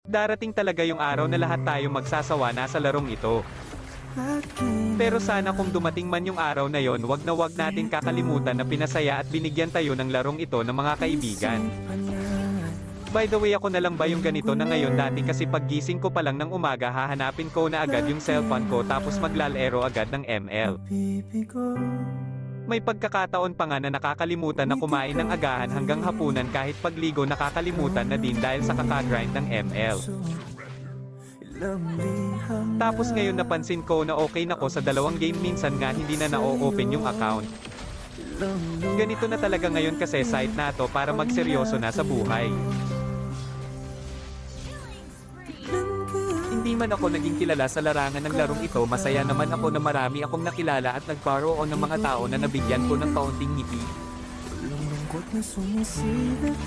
Darating talaga yung araw na lahat tayo magsasawa na sa larong ito. Pero sana kung dumating man yung araw na yon, wag na wag natin kakalimutan na pinasaya at binigyan tayo ng larong ito ng mga kaibigan. By the way, ako na lang ba yung ganito na ngayon? Dati kasi paggising ko pa lang ng umaga hahanapin ko na agad yung cellphone ko tapos maglalaro agad ng ML. May pagkakataon pa nga na nakakalimutan na kumain ng agahan hanggang hapunan, kahit pagligo nakakalimutan na din dahil sa kakagrind ng ML. Tapos ngayon napansin ko na okay na ko sa 2 game, minsan nga hindi na na-open yung account. Ganito na talaga ngayon kasi site na to para magseryoso na sa buhay. Hindi man ako naging kilala sa larangan ng larong ito, masaya naman ako na marami akong nakilala at nag-borrow on ng mga tao na nabigyan ko ng kaunting ngiti. Walang lungkot na sumisilip.